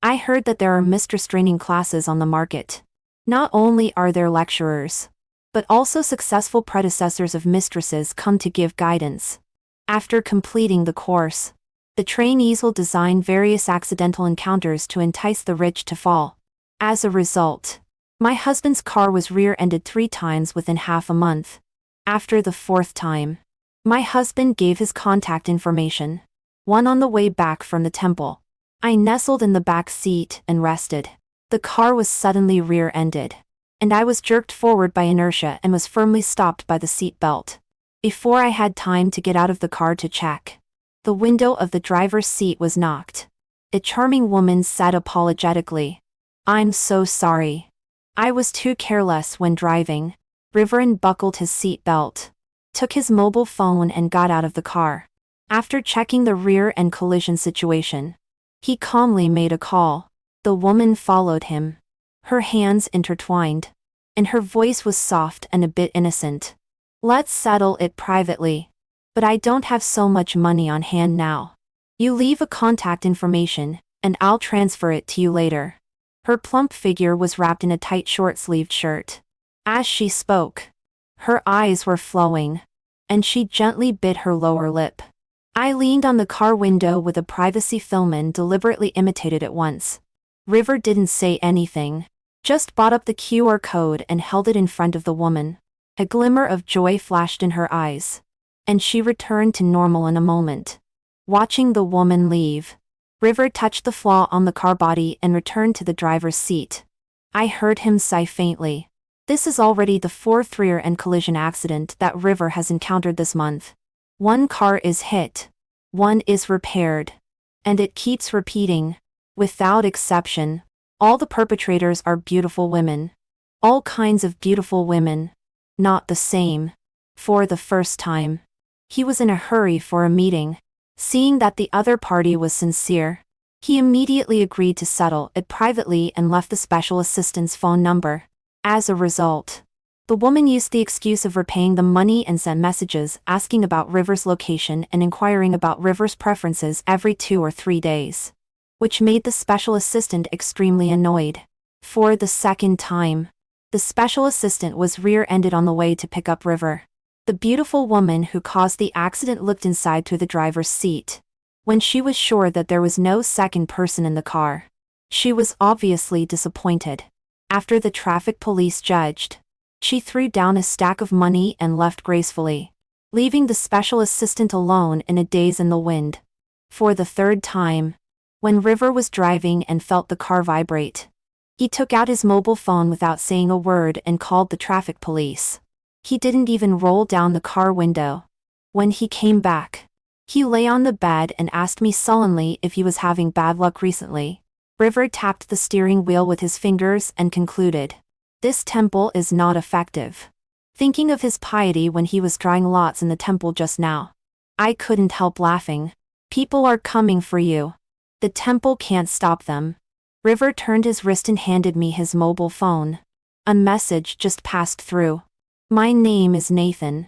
I heard that there are mistress training classes on the market. Not only are there lecturers, but also successful predecessors of mistresses come to give guidance. After completing the course, the trainees will design various accidental encounters to entice the rich to fall. As a result, my husband's car was rear-ended 3 times within half a month. After the 4th time, my husband gave his contact information. One on the way back from the temple. I nestled in the back seat and rested. The car was suddenly rear-ended, and I was jerked forward by inertia and was firmly stopped by the seat belt. Before I had time to get out of the car to check, the window of the driver's seat was knocked. A charming woman said apologetically, "I'm so sorry. I was too careless when driving." River unbuckled his seat belt, took his mobile phone and got out of the car. After checking the rear end collision situation, he calmly made a call. The woman followed him, her hands intertwined, and her voice was soft and a bit innocent. "Let's settle it privately. But I don't have so much money on hand now. You leave a contact information, and I'll transfer it to you later." Her plump figure was wrapped in a tight short-sleeved shirt. As she spoke, her eyes were flowing, and she gently bit her lower lip. I leaned on the car window with a privacy film and deliberately imitated it once. River didn't say anything, just brought up the QR code and held it in front of the woman. A glimmer of joy flashed in her eyes, and she returned to normal in a moment. Watching the woman leave, River touched the flaw on the car body and returned to the driver's seat. I heard him sigh faintly. This is already the 4th rear-end collision accident that River has encountered this month. One car is hit, one is repaired, and it keeps repeating. Without exception, all the perpetrators are beautiful women. All kinds of beautiful women. Not the same. For the first time, he was in a hurry for a meeting. Seeing that the other party was sincere, he immediately agreed to settle it privately and left the special assistant's phone number. As a result, the woman used the excuse of repaying the money and sent messages asking about River's location and inquiring about River's preferences every 2 or 3 days, which made the special assistant extremely annoyed. For the 2nd time, the special assistant was rear-ended on the way to pick up River. The beautiful woman who caused the accident looked inside through the driver's seat. When she was sure that there was no second person in the car, she was obviously disappointed. After the traffic police judged, she threw down a stack of money and left gracefully, leaving the special assistant alone in a daze in the wind. For the 3rd time, when River was driving and felt the car vibrate, he took out his mobile phone without saying a word and called the traffic police. He didn't even roll down the car window. When he came back, he lay on the bed and asked me sullenly if he was having bad luck recently. River tapped the steering wheel with his fingers and concluded, "This temple is not effective." Thinking of his piety when he was drawing lots in the temple just now, I couldn't help laughing. "People are coming for you. The temple can't stop them." River turned his wrist and handed me his mobile phone. A message just passed through. "My name is Nathan.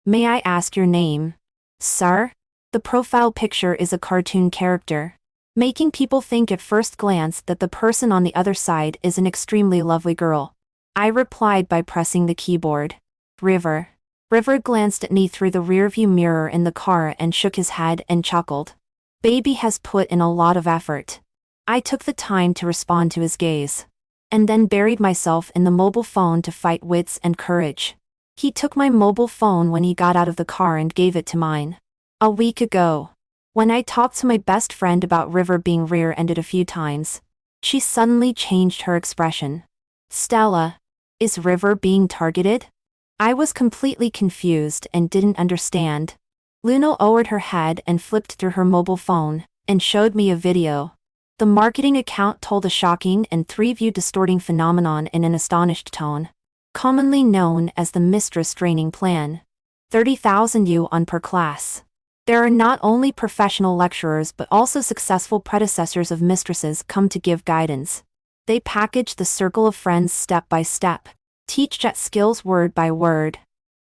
May I ask your name?" "Sir?" The profile picture is a cartoon character, making people think at first glance that the person on the other side is an extremely lovely girl. I replied by pressing the keyboard. "River." River glanced at me through the rearview mirror in the car and shook his head and chuckled. "Baby has put in a lot of effort." I took the time to respond to his gaze, and then buried myself in the mobile phone to fight wits and courage. He took my mobile phone when he got out of the car and gave it to mine. A week ago, when I talked to my best friend about River being rear-ended a few times, she suddenly changed her expression. "Stella, is River being targeted?" I was completely confused and didn't understand. Luna lowered her head and flipped through her mobile phone, and showed me a video. The marketing account told a shocking and 3-view distorting phenomenon in an astonished tone, commonly known as the mistress training plan. 30,000 yuan per class. There are not only professional lecturers but also successful predecessors of mistresses come to give guidance. They package the circle of friends step by step, teach jet skills word by word,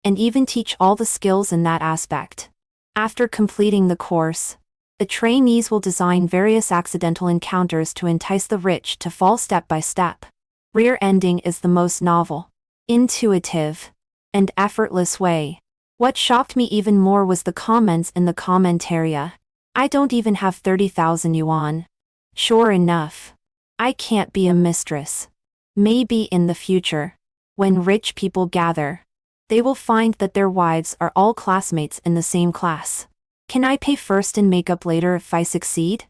and even teach all the skills in that aspect. After completing the course, The trainees will design various accidental encounters to entice the rich to fall step by step. Rear-ending is the most novel, intuitive, and effortless way. What shocked me even more was the comments in the comment area. I don't even have 30,000 yuan. Sure enough, I can't be a mistress. Maybe in the future, when rich people gather, they will find that their wives are all classmates in the same class. Can I pay first and make up later if I succeed?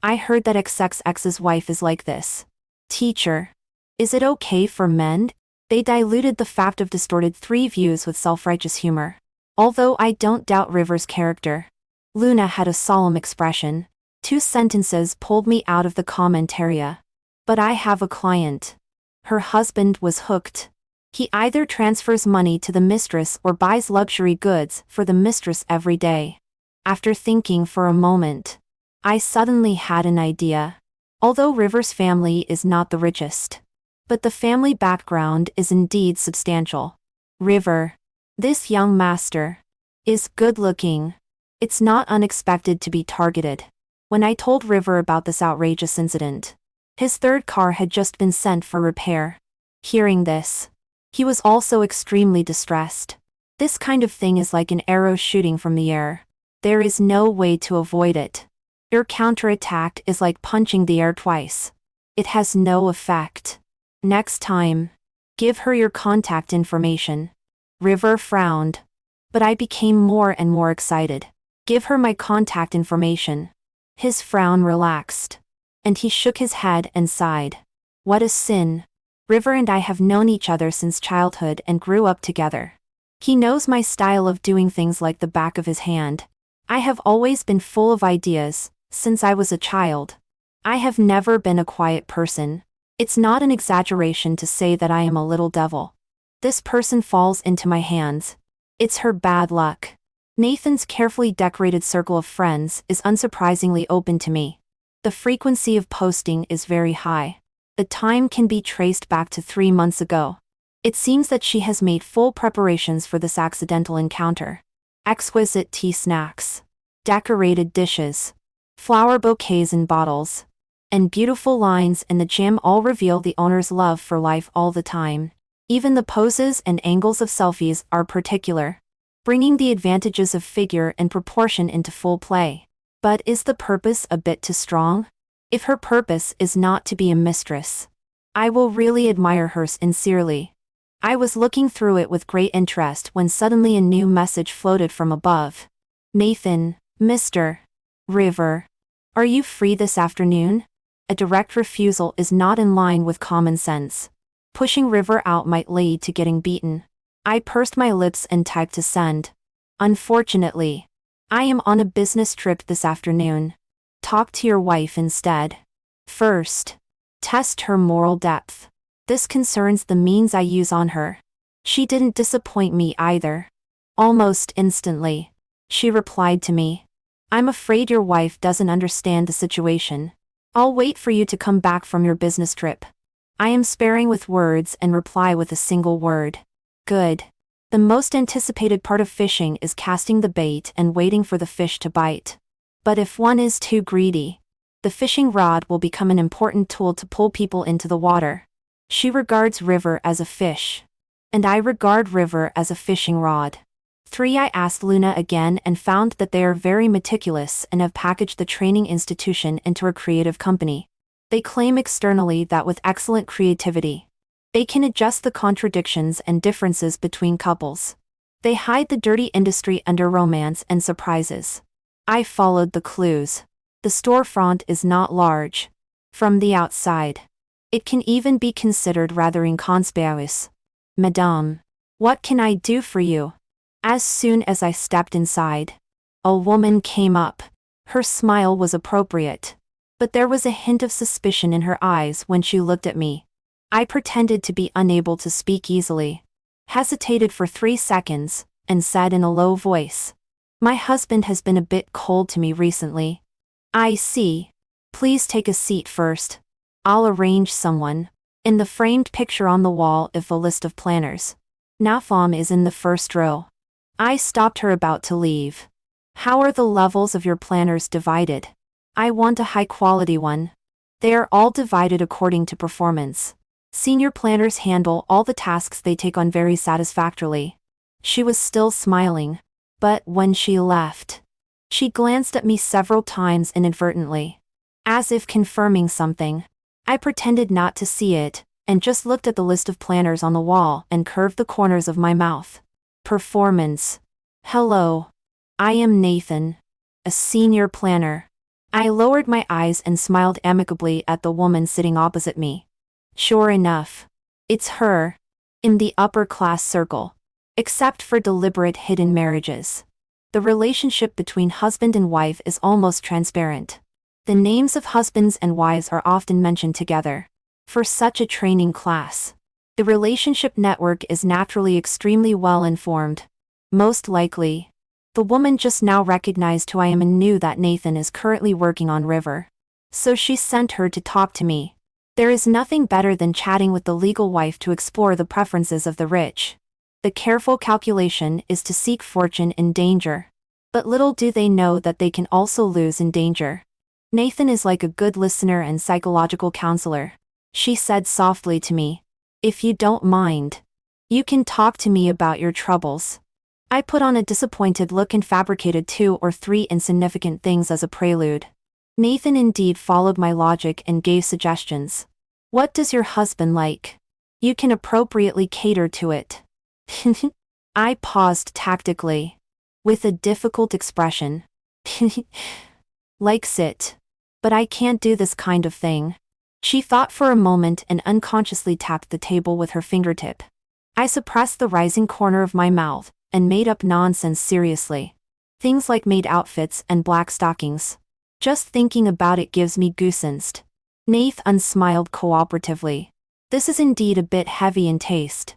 I heard that XXX's wife is like this. Teacher, is it okay for men? They diluted the fact of distorted 3 views with self-righteous humor. Although I don't doubt River's character. Luna had a solemn expression. 2 sentences pulled me out of the comment area. But I have a client. Her husband was hooked. He either transfers money to the mistress or buys luxury goods for the mistress every day. After thinking for a moment, I suddenly had an idea. Although River's family is not the richest, but the family background is indeed substantial. River, this young master, is good-looking. It's not unexpected to be targeted. When I told River about this outrageous incident, his 3rd car had just been sent for repair. Hearing this, he was also extremely distressed. This kind of thing is like an arrow shooting from the air. There is no way to avoid it. Your counterattack is like punching the air twice. It has no effect. Next time, give her your contact information. River frowned, but I became more and more excited. Give her my contact information. His frown relaxed, and he shook his head and sighed. What a sin. River and I have known each other since childhood and grew up together. He knows my style of doing things like the back of his hand. I have always been full of ideas, since I was a child. I have never been a quiet person. It's not an exaggeration to say that I am a little devil. This person falls into my hands. It's her bad luck. Nathan's carefully decorated circle of friends is unsurprisingly open to me. The frequency of posting is very high. The time can be traced back to 3 months ago. It seems that she has made full preparations for this accidental encounter. Exquisite tea snacks, decorated dishes, flower bouquets in bottles, and beautiful lines in the gym all reveal the owner's love for life all the time. Even the poses and angles of selfies are particular, bringing the advantages of figure and proportion into full play. But is the purpose a bit too strong? If her purpose is not to be a mistress, I will really admire her sincerely. I was looking through it with great interest when suddenly a new message floated from above. Nathan, Mr. River, are you free this afternoon? A direct refusal is not in line with common sense. Pushing River out might lead to getting beaten. I pursed my lips and typed to send. Unfortunately, I am on a business trip this afternoon. Talk to your wife instead. First, test her moral depth. This concerns the means I use on her. She didn't disappoint me either. Almost instantly, she replied to me. I'm afraid your wife doesn't understand the situation. I'll wait for you to come back from your business trip. I am sparing with words and reply with a single word. Good. The most anticipated part of fishing is casting the bait and waiting for the fish to bite. But if one is too greedy, the fishing rod will become an important tool to pull people into the water. She regards River as a fish, and I regard River as a fishing rod. 3. I asked Luna again and found that they are very meticulous and have packaged the training institution into a creative company. They claim externally that with excellent creativity, they can adjust the contradictions and differences between couples. They hide the dirty industry under romance and surprises. I followed the clues. The storefront is not large. From the outside, it can even be considered rather inconspicuous. Madame, what can I do for you? As soon as I stepped inside, a woman came up. Her smile was appropriate, but there was a hint of suspicion in her eyes when she looked at me. I pretended to be unable to speak easily, hesitated for 3 seconds, and said in a low voice, "My husband has been a bit cold to me recently." "I see. Please take a seat first. I'll arrange someone." In the framed picture on the wall is a list of planners. Nafam is in the first row. I stopped her about to leave. How are the levels of your planners divided? I want a high-quality one. They are all divided according to performance. Senior planners handle all the tasks they take on very satisfactorily. She was still smiling. But when she left, she glanced at me several times inadvertently, as if confirming something. I pretended not to see it, and just looked at the list of planners on the wall and curved the corners of my mouth. Performance. Hello. I am Nathan, a senior planner. I lowered my eyes and smiled amicably at the woman sitting opposite me. Sure enough, it's her, in the upper class circle. Except for deliberate hidden marriages. The relationship between husband and wife is almost transparent. The names of husbands and wives are often mentioned together. For such a training class, the relationship network is naturally extremely well informed. Most likely, the woman just now recognized who I am and knew that Nathan is currently working on River. So she sent her to talk to me. There is nothing better than chatting with the legal wife to explore the preferences of the rich. The careful calculation is to seek fortune in danger. But little do they know that they can also lose in danger. Nathan is like a good listener and psychological counselor. She said softly to me, "If you don't mind, you can talk to me about your troubles." I put on a disappointed look and fabricated 2 or 3 insignificant things as a prelude. Nathan indeed followed my logic and gave suggestions. What does your husband like? You can appropriately cater to it. I paused tactically, with a difficult expression. Likes it. But I can't do this kind of thing. She thought for a moment and unconsciously tapped the table with her fingertip. I suppressed the rising corner of my mouth, and made up nonsense seriously. Things like maid outfits and black stockings. Just thinking about it gives me goosebumps. Nathan smiled cooperatively. This is indeed a bit heavy in taste.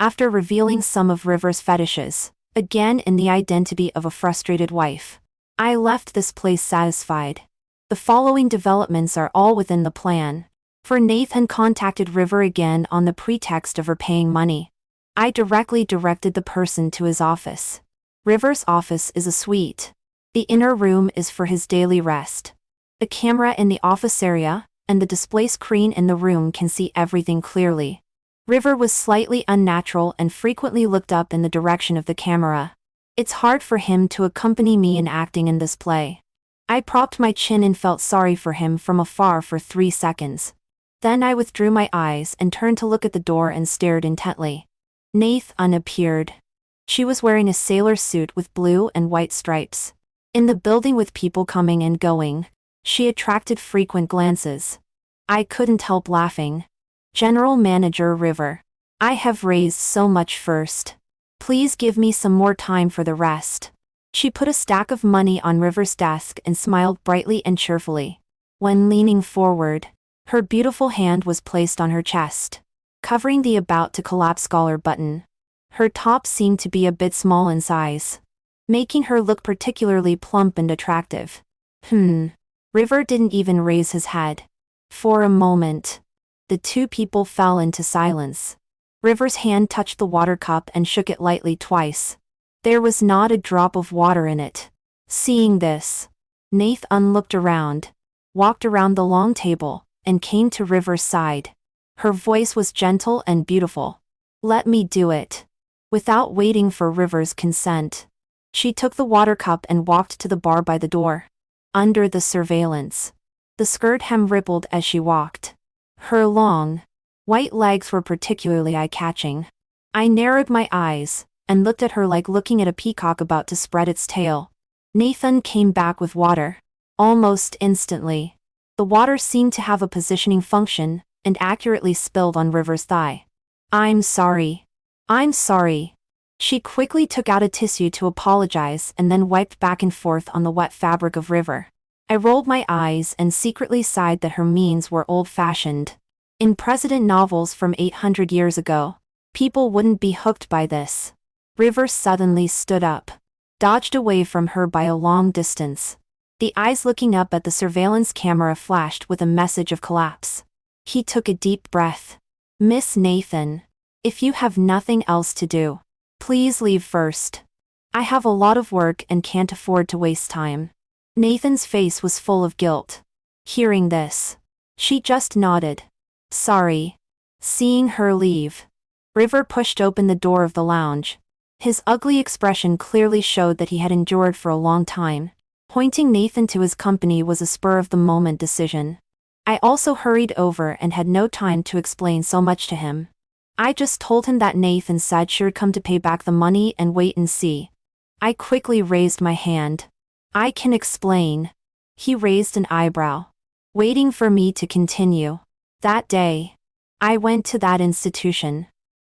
After revealing some of River's fetishes, again in the identity of a frustrated wife, I left this place satisfied. The following developments are all within the plan. For Nathan contacted River again on the pretext of her paying money. I directly directed the person to his office. River's office is a suite. The inner room is for his daily rest. A camera in the office area, and the display screen in the room can see everything clearly. River was slightly unnatural and frequently looked up in the direction of the camera. It's hard for him to accompany me in acting in this play. I propped my chin and felt sorry for him from afar for 3 seconds. Then I withdrew my eyes and turned to look at the door and stared intently. Nathan appeared. She was wearing a sailor suit with blue and white stripes. In the building with people coming and going, she attracted frequent glances. I couldn't help laughing. General Manager River. I have raised so much first. Please give me some more time for the rest. She put a stack of money on River's desk and smiled brightly and cheerfully. When leaning forward, her beautiful hand was placed on her chest, covering the about-to-collapse collar button. Her top seemed to be a bit small in size, making her look particularly plump and attractive. River didn't even raise his head. For a moment, the two people fell into silence. River's hand touched the water cup and shook it lightly twice. There was not a drop of water in it. Seeing this, Nathan looked around, walked around the long table, and came to River's side. Her voice was gentle and beautiful. "Let me do it." Without waiting for River's consent, she took the water cup and walked to the bar by the door. Under the surveillance, the skirt hem rippled as she walked. Her long, white legs were particularly eye-catching. I narrowed my eyes, and looked at her like looking at a peacock about to spread its tail. Nathan came back with water. Almost instantly, the water seemed to have a positioning function, and accurately spilled on River's thigh. I'm sorry. She quickly took out a tissue to apologize and then wiped back and forth on the wet fabric of River. I rolled my eyes and secretly sighed that her means were old-fashioned. In president novels from 800 years ago, people wouldn't be hooked by this. River suddenly stood up, dodged away from her by a long distance. The eyes looking up at the surveillance camera flashed with a message of collapse. He took a deep breath. "Miss Nathan, if you have nothing else to do, please leave first." I have a lot of work and can't afford to waste time. Nathan's face was full of guilt. Hearing this, she just nodded. Sorry. Seeing her leave, River pushed open the door of the lounge. His ugly expression clearly showed that he had endured for a long time. Pointing Nathan to his company was a spur-of-the-moment decision. I also hurried over and had no time to explain so much to him. I just told him that Nathan said she'd come to pay back the money and wait and see. I quickly raised my hand. I can explain. He raised an eyebrow, waiting for me to continue. That day, I went to that institution.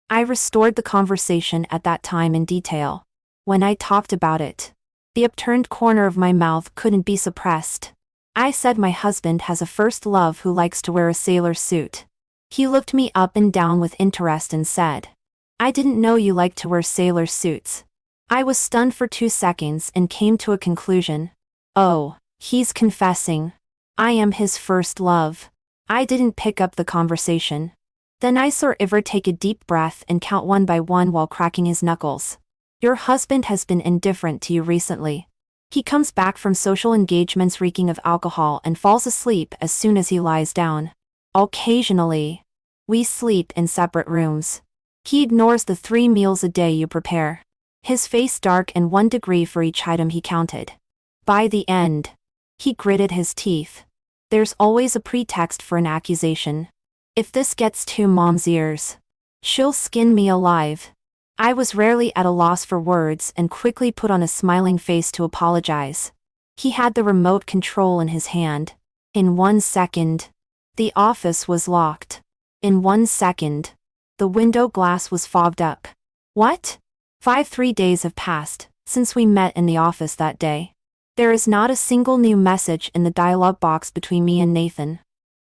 I restored the conversation at that time in detail. When I talked about it, the upturned corner of my mouth couldn't be suppressed. I said my husband has a first love who likes to wear a sailor suit. He looked me up and down with interest and said, I didn't know you liked to wear sailor suits. I was stunned for 2 seconds and came to a conclusion. Oh, he's confessing. I am his first love. I didn't pick up the conversation. Then I saw River take a deep breath and count one by one while cracking his knuckles. Your husband has been indifferent to you recently. He comes back from social engagements reeking of alcohol and falls asleep as soon as he lies down. Occasionally, we sleep in separate rooms. He ignores the 3 meals a day you prepare. His face dark and 1 degree for each item he counted. By the end, he gritted his teeth. There's always a pretext for an accusation. If this gets to Mom's ears, she'll skin me alive. I was rarely at a loss for words and quickly put on a smiling face to apologize. He had the remote control in his hand. In 1 second, the office was locked. In 1 second, the window glass was fogged up. What? 3 days have passed since we met in the office that day. There is not a single new message in the dialogue box between me and Nathan.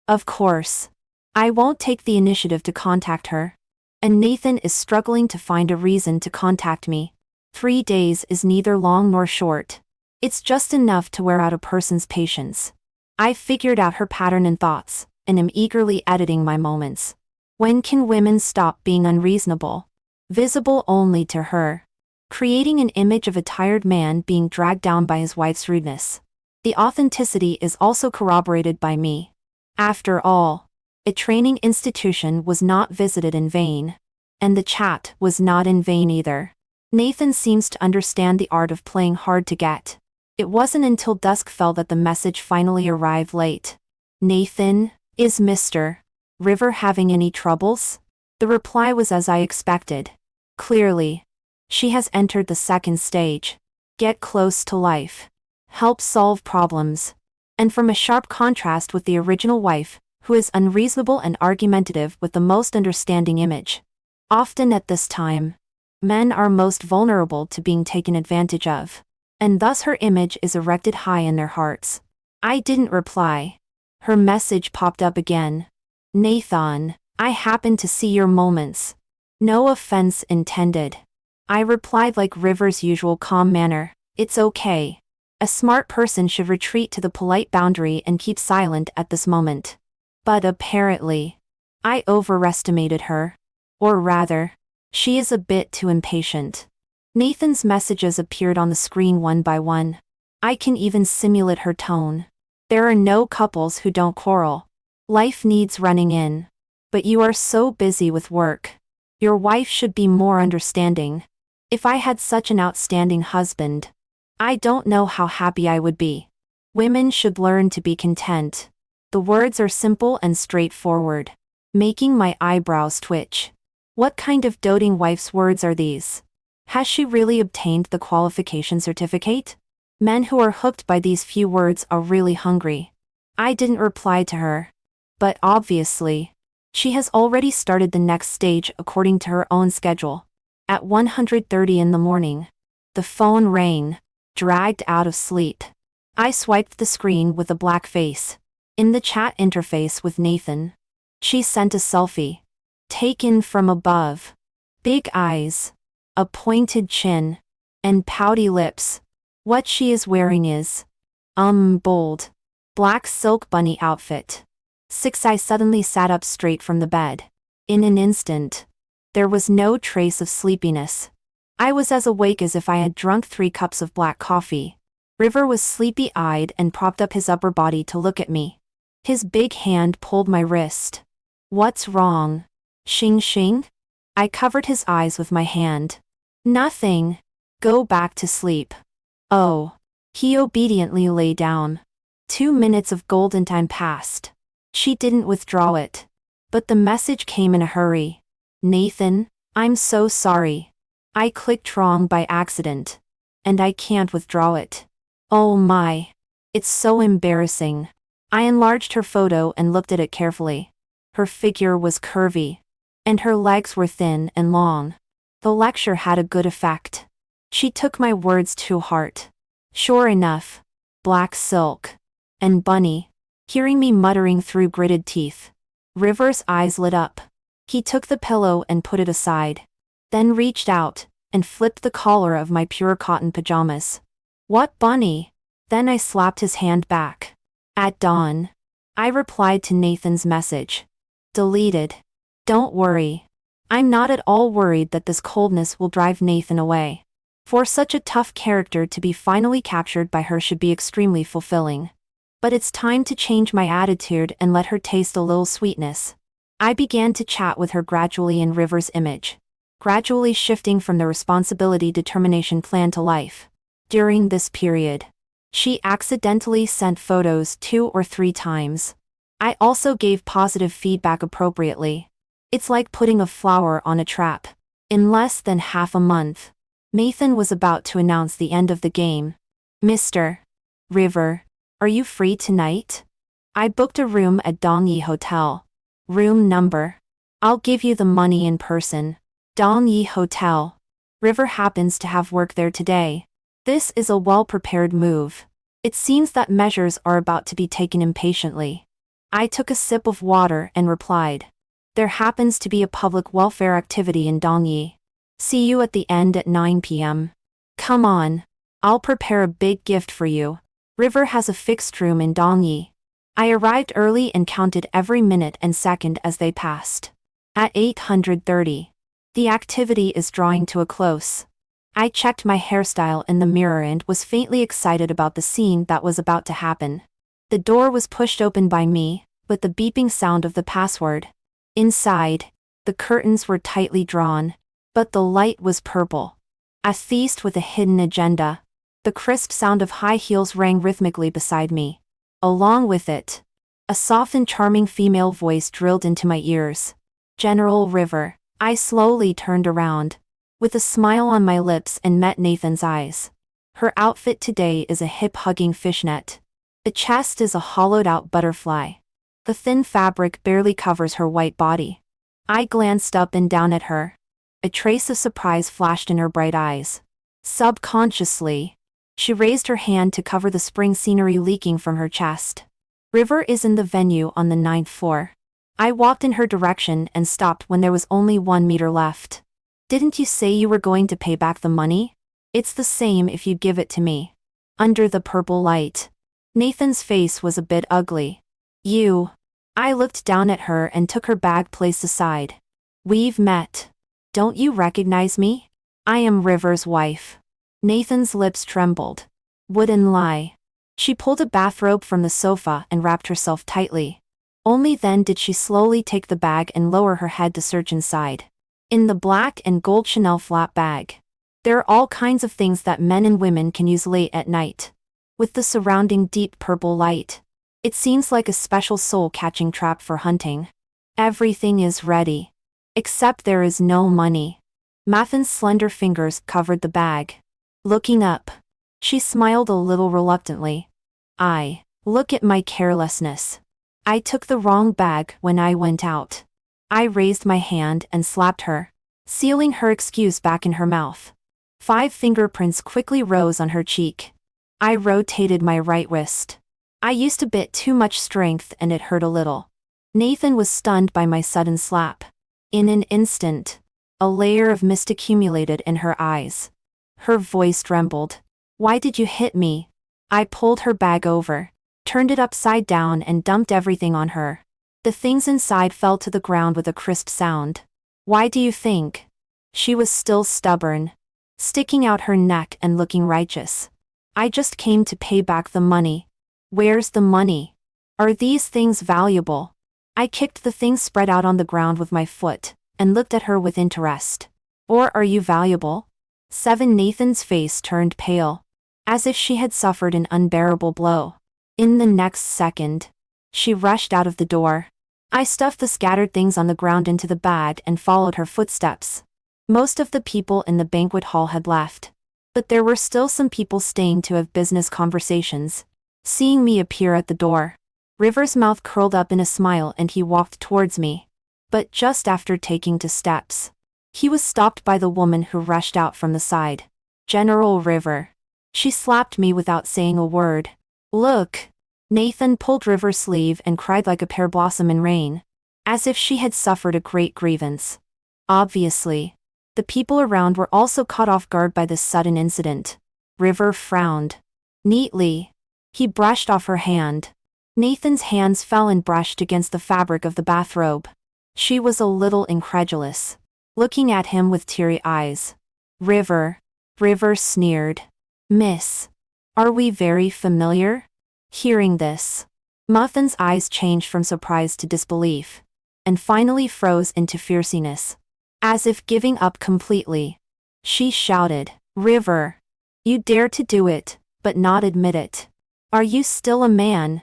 Of course, I won't take the initiative to contact her. And Nathan is struggling to find a reason to contact me. 3 days is neither long nor short. It's just enough to wear out a person's patience. I've figured out her pattern and thoughts, and am eagerly editing my moments. When can women stop being unreasonable? Visible only to her. Creating an image of a tired man being dragged down by his wife's rudeness. The authenticity is also corroborated by me. After all, a training institution was not visited in vain. And the chat was not in vain either. Nathan seems to understand the art of playing hard to get. It wasn't until dusk fell that the message finally arrived late. Nathan, is Mr. River having any troubles? The reply was as I expected. Clearly, she has entered the 2nd stage. Get close to life. Help solve problems. And from a sharp contrast with the original wife, who is unreasonable and argumentative with the most understanding image. Often at this time, men are most vulnerable to being taken advantage of. And thus her image is erected high in their hearts. I didn't reply. Her message popped up again. Nathan, I happened to see your moments. No offense intended. I replied like River's usual calm manner. It's okay. A smart person should retreat to the polite boundary and keep silent at this moment. But apparently, I overestimated her. Or rather, she is a bit too impatient. Nathan's messages appeared on the screen one by one. I can even simulate her tone. There are no couples who don't quarrel. Life needs running in. But you are so busy with work. Your wife should be more understanding. If I had such an outstanding husband, I don't know how happy I would be. Women should learn to be content. The words are simple and straightforward, making my eyebrows twitch. What kind of doting wife's words are these? Has she really obtained the qualification certificate? Men who are hooked by these few words are really hungry. I didn't reply to her. But obviously, she has already started the next stage according to her own schedule. At 1:30 in the morning, the phone rang. Dragged out of sleep, I swiped the screen with a black face. In the chat interface with Nathan, she sent a selfie. Taken from above. Big eyes, a pointed chin, and pouty lips. What she is wearing is, bold. Black silk bunny outfit. I suddenly sat up straight from the bed. In an instant, there was no trace of sleepiness. I was as awake as if I had drunk 3 cups of black coffee. River was sleepy-eyed and propped up his upper body to look at me. His big hand pulled my wrist. What's wrong? Xing Xing? I covered his eyes with my hand. Nothing. Go back to sleep. Oh. He obediently lay down. 2 minutes of golden time passed. She didn't withdraw it. But the message came in a hurry. Nathan, I'm so sorry. I clicked wrong by accident. And I can't withdraw it. Oh my. It's so embarrassing. I enlarged her photo and looked at it carefully. Her figure was curvy. And her legs were thin and long. The lecture had a good effect. She took my words to heart. Sure enough. Black silk. And bunny. Hearing me muttering through gritted teeth. River's eyes lit up. He took the pillow and put it aside. Then reached out and flipped the collar of my pure cotton pajamas. What bunny? Then I slapped his hand back. At dawn. I replied to Nathan's message. Deleted. Don't worry. I'm not at all worried that this coldness will drive Nathan away. For such a tough character to be finally captured by her should be extremely fulfilling. But it's time to change my attitude and let her taste a little sweetness. I began to chat with her gradually in River's image. Gradually shifting from the responsibility determination plan to life. During this period, she accidentally sent photos 2 or 3 times. I also gave positive feedback appropriately. It's like putting a flower on a trap. In less than half a month, Nathan was about to announce the end of the game. Mr. River, are you free tonight? I booked a room at Dongyi Hotel. Room number. I'll give you the money in person. Dongyi Hotel. River happens to have work there today. This is a well-prepared move. It seems that measures are about to be taken impatiently. I took a sip of water and replied. There happens to be a public welfare activity in Dongyi. See you at the end at 9 p.m. Come on. I'll prepare a big gift for you. River has a fixed room in Dongyi. I arrived early and counted every minute and second as they passed. At 8:30. The activity is drawing to a close. I checked my hairstyle in the mirror and was faintly excited about the scene that was about to happen. The door was pushed open by me, with the beeping sound of the password. Inside, the curtains were tightly drawn, but the light was purple. A feast with a hidden agenda. The crisp sound of high heels rang rhythmically beside me. Along with it, a soft and charming female voice drilled into my ears. General River. I slowly turned around, with a smile on my lips, and met Nathan's eyes. Her outfit today is a hip-hugging fishnet. The chest is a hollowed-out butterfly. The thin fabric barely covers her white body. I glanced up and down at her. A trace of surprise flashed in her bright eyes. Subconsciously, she raised her hand to cover the spring scenery leaking from her chest. River is in the venue on the 9th floor. I walked in her direction and stopped when there was only 1 meter left. Didn't you say you were going to pay back the money? It's the same if you give it to me. Under the purple light. Nathan's face was a bit ugly. You. I looked down at her and took her bag placed aside. We've met. Don't you recognize me? I am River's wife. Nathan's lips trembled. Wouldn't lie. She pulled a bathrobe from the sofa and wrapped herself tightly. Only then did she slowly take the bag and lower her head to search inside. In the black and gold Chanel flap bag, there are all kinds of things that men and women can use late at night. With the surrounding deep purple light, it seems like a special soul-catching trap for hunting. Everything is ready. Except there is no money. Mathen's slender fingers covered the bag. Looking up, she smiled a little reluctantly. Look at my carelessness. I took the wrong bag when I went out. I raised my hand and slapped her, sealing her excuse back in her mouth. 5 fingerprints quickly rose on her cheek. I rotated my right wrist. I used a bit too much strength and it hurt a little. Nathan was stunned by my sudden slap. In an instant, a layer of mist accumulated in her eyes. Her voice trembled. Why did you hit me? I pulled her bag over, turned it upside down and dumped everything on her. The things inside fell to the ground with a crisp sound. Why do you think? She was still stubborn. sticking out her neck and looking righteous. I just came to pay back the money. Where's the money? Are these things valuable? I kicked the things spread out on the ground with my foot, and looked at her with interest. Or are you valuable? 7. Nathan's face turned pale, as if she had suffered an unbearable blow. In the next second, she rushed out of the door. I stuffed the scattered things on the ground into the bag and followed her footsteps. Most of the people in the banquet hall had left, but there were still some people staying to have business conversations. Seeing me appear at the door, River's mouth curled up in a smile and he walked towards me. But just after taking 2 steps, he was stopped by the woman who rushed out from the side. General River. She slapped me without saying a word. Look. Nathan pulled River's sleeve and cried like a pear blossom in rain, as if she had suffered a great grievance. Obviously, the people around were also caught off guard by this sudden incident. River frowned. Neatly, he brushed off her hand. Nathan's hands fell and brushed against the fabric of the bathrobe. She was a little incredulous, looking at him with teary eyes. River sneered. Miss, are we very familiar? Hearing this, Muffin's eyes changed from surprise to disbelief, and finally froze into fierceness. As if giving up completely, she shouted, River, you dare to do it, but not admit it. Are you still a man?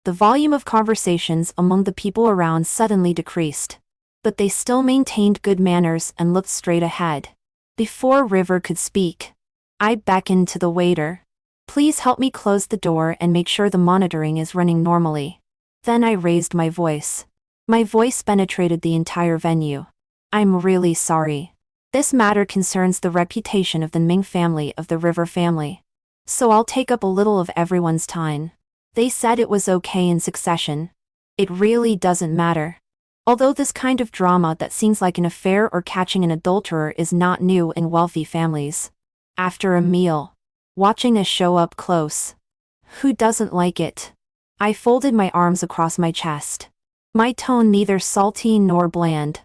The volume of conversations among the people around suddenly decreased, but they still maintained good manners and looked straight ahead. Before River could speak, I beckoned to the waiter. Please help me close the door and make sure the monitoring is running normally. Then I raised my voice. My voice penetrated the entire venue. I'm really sorry. This matter concerns the reputation of the Ming family of the River family. So I'll take up a little of everyone's time. They said it was okay in succession. It really doesn't matter. Although this kind of drama that seems like an affair or catching an adulterer is not new in wealthy families. After a meal, watching a show up close. Who doesn't like it? I folded my arms across my chest. My tone neither salty nor bland.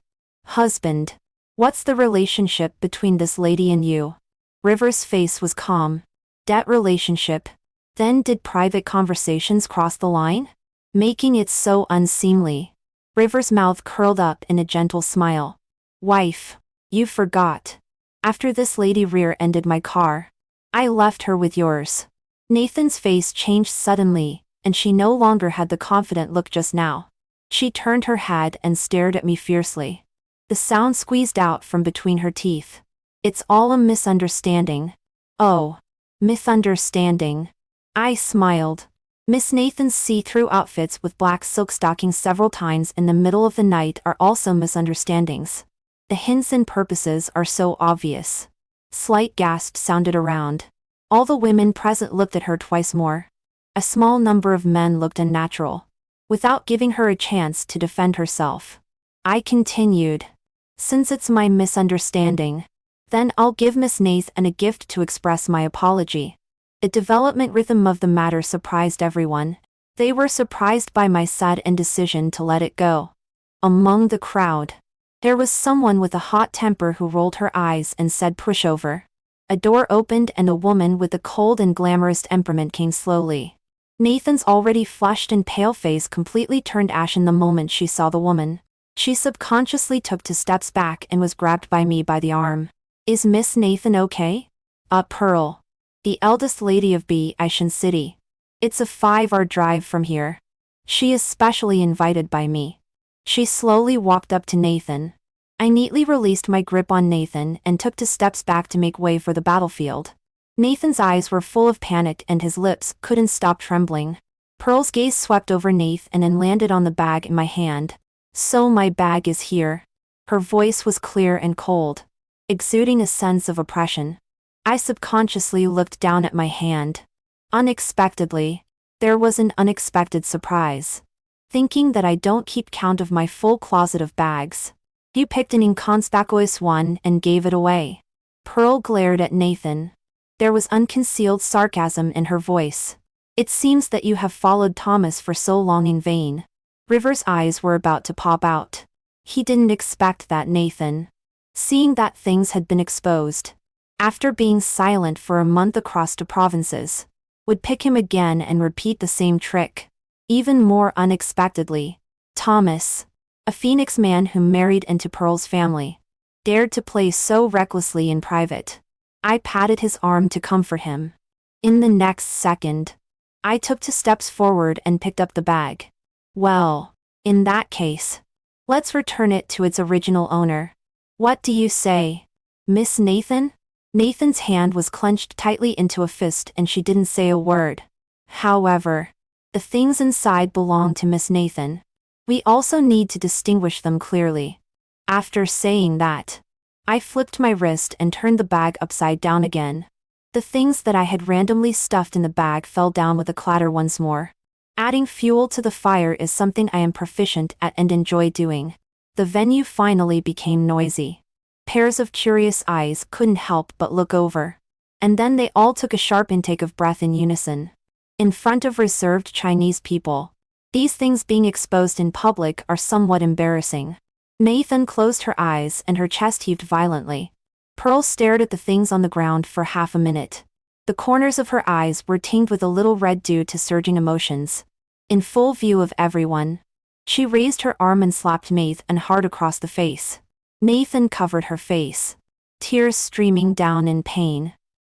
Husband, what's the relationship between this lady and you? River's face was calm. Debt relationship. Then did private conversations cross the line? Making it so unseemly. River's mouth curled up in a gentle smile. Wife, you forgot. After this lady rear-ended my car, I left her with yours. Nathan's face changed suddenly, and she no longer had the confident look just now. She turned her head and stared at me fiercely. The sound squeezed out from between her teeth. It's all a misunderstanding. Oh, misunderstanding. I smiled. Miss Nathan's see-through outfits with black silk stockings several times in the middle of the night are also misunderstandings. The hints and purposes are so obvious. Slight gasps sounded around. All the women present looked at her twice more. A small number of men looked unnatural, without giving her a chance to defend herself. I continued. Since it's my misunderstanding, then I'll give Miss Nathan a gift to express my apology. The development rhythm of the matter surprised everyone. They were surprised by my sad indecision to let it go. Among the crowd, there was someone with a hot temper who rolled her eyes and said pushover. A door opened and a woman with a cold and glamorous temperament came slowly. Nathan's already flushed and pale face completely turned ashen the moment she saw the woman. She subconsciously took 2 steps back and was grabbed by me by the arm. Is Miss Nathan okay? Pearl, the eldest lady of Baishan City. It's a 5-hour drive from here. She is specially invited by me. She slowly walked up to Nathan. I neatly released my grip on Nathan and took 2 steps back to make way for the battlefield. Nathan's eyes were full of panic and his lips couldn't stop trembling. Pearl's gaze swept over Nathan and landed on the bag in my hand. So my bag is here. Her voice was clear and cold, exuding a sense of oppression. I subconsciously looked down at my hand. Unexpectedly, there was an unexpected surprise. Thinking that I don't keep count of my full closet of bags, you picked an inconspicuous one and gave it away. Pearl glared at Nathan. There was unconcealed sarcasm in her voice. It seems that you have followed Thomas for so long in vain. River's eyes were about to pop out. He didn't expect that, Nathan. Seeing that things had been exposed, After being silent for a month across the provinces, would pick him again and repeat the same trick. Even more unexpectedly, Thomas, a Phoenix man who married into Pearl's family, dared to play so recklessly in private. I patted his arm to comfort him. In the next second, I took 2 steps forward and picked up the bag. Well, in that case, let's return it to its original owner. What do you say, Miss Nathan? Nathan's hand was clenched tightly into a fist and she didn't say a word. However, the things inside belong to Miss Nathan. We also need to distinguish them clearly. After saying that, I flipped my wrist and turned the bag upside down again. The things that I had randomly stuffed in the bag fell down with a clatter once more. Adding fuel to the fire is something I am proficient at and enjoy doing. The venue finally became noisy. Pairs of curious eyes couldn't help but look over. And then they all took a sharp intake of breath in unison. In front of reserved Chinese people, these things being exposed in public are somewhat embarrassing. Nathan closed her eyes and her chest heaved violently. Pearl stared at the things on the ground for half a minute. The corners of her eyes were tinged with a little red due to surging emotions. In full view of everyone, she raised her arm and slapped Nathan hard across the face. Nathan covered her face, tears streaming down in pain.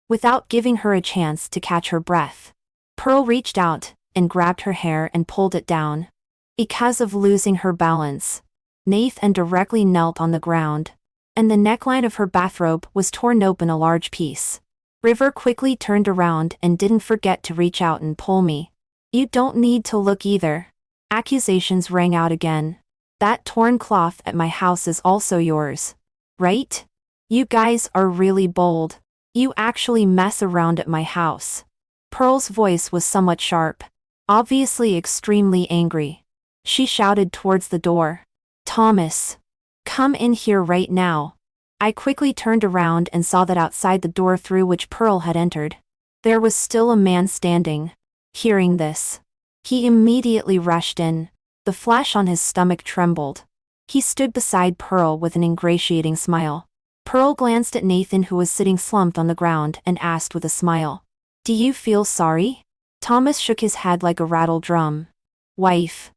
Without giving her a chance to catch her breath, Pearl reached out and grabbed her hair and pulled it down. Because of losing her balance, Nathan directly knelt on the ground, and the neckline of her bathrobe was torn open a large piece. River quickly turned around and didn't forget to reach out and pull me. You don't need to look either. Accusations rang out again. That torn cloth at my house is also yours, right? You guys are really bold. You actually mess around at my house. Pearl's voice was somewhat sharp, obviously extremely angry. She shouted towards the door. Thomas, come in here right now. I quickly turned around and saw that outside the door through which Pearl had entered, there was still a man standing. Hearing this, he immediately rushed in. The flesh on his stomach trembled. He stood beside Pearl with an ingratiating smile. Pearl glanced at Nathan, who was sitting slumped on the ground, and asked with a smile, "Do you feel sorry?" Thomas shook his head like a rattled drum. Wife,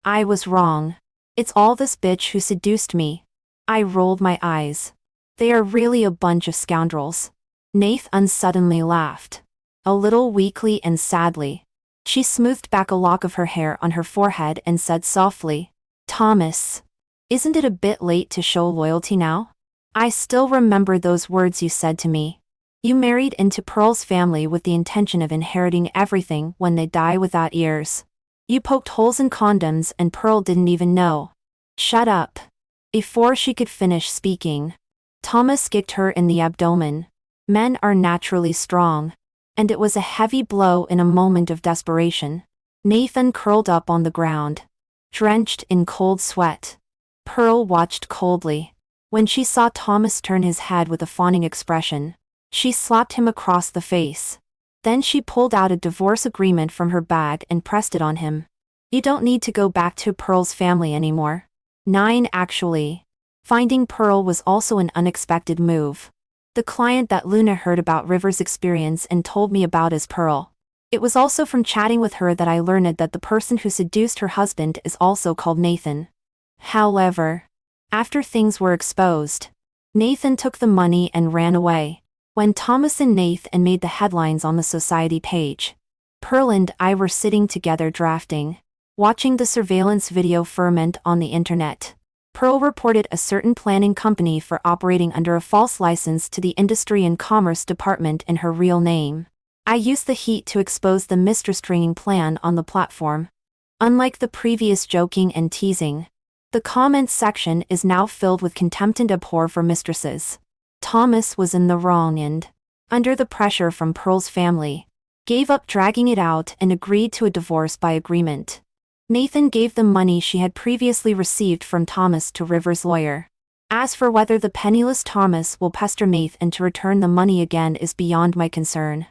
I was wrong. It's all this bitch who seduced me." I rolled my eyes. They are really a bunch of scoundrels. Nathan suddenly laughed. A little weakly and sadly. She smoothed back a lock of her hair on her forehead and said softly, "Thomas, isn't it a bit late to show loyalty now? I still remember those words you said to me. You married into Pearl's family with the intention of inheriting everything when they die without heirs. You poked holes in condoms and Pearl didn't even know." "Shut up." Before she could finish speaking, Thomas kicked her in the abdomen. Men are naturally strong. And it was a heavy blow in a moment of desperation. Nathan curled up on the ground, drenched in cold sweat. Pearl watched coldly. When she saw Thomas turn his head with a fawning expression, she slapped him across the face. Then she pulled out a divorce agreement from her bag and pressed it on him. "You don't need to go back to Pearl's family anymore." 9 Actually, finding Pearl was also an unexpected move. The client that Luna heard about River's experience and told me about is Pearl. It was also from chatting with her that I learned that the person who seduced her husband is also called Nathan. However, after things were exposed, Nathan took the money and ran away. When Thomas and Nathan made the headlines on the society page, Pearl and I were sitting together drafting, watching the surveillance video ferment on the internet. Pearl reported a certain planning company for operating under a false license to the Industry and Commerce Department in her real name. I used the heat to expose the mistress-training plan on the platform. Unlike the previous joking and teasing, the comments section is now filled with contempt and abhor for mistresses. Thomas was in the wrong and, under the pressure from Pearl's family, gave up dragging it out and agreed to a divorce by agreement. Nathan gave the money she had previously received from Thomas to River's lawyer. As for whether the penniless Thomas will pester Nathan to return the money again is beyond my concern.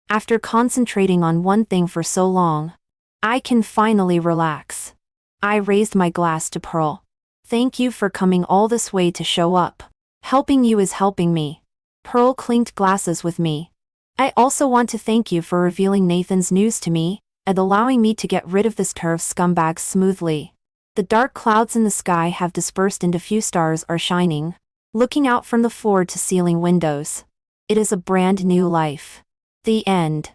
After concentrating on one thing for so long, I can finally relax. I raised my glass to Pearl. "Thank you for coming all this way to show up. Helping you is helping me." Pearl clinked glasses with me. I also want to thank you for revealing Nathan's news to me, and allowing me to get rid of this pair of scumbags smoothly. The dark clouds in the sky have dispersed and a few stars are shining, looking out from the floor to ceiling windows. It is a brand new life. The end.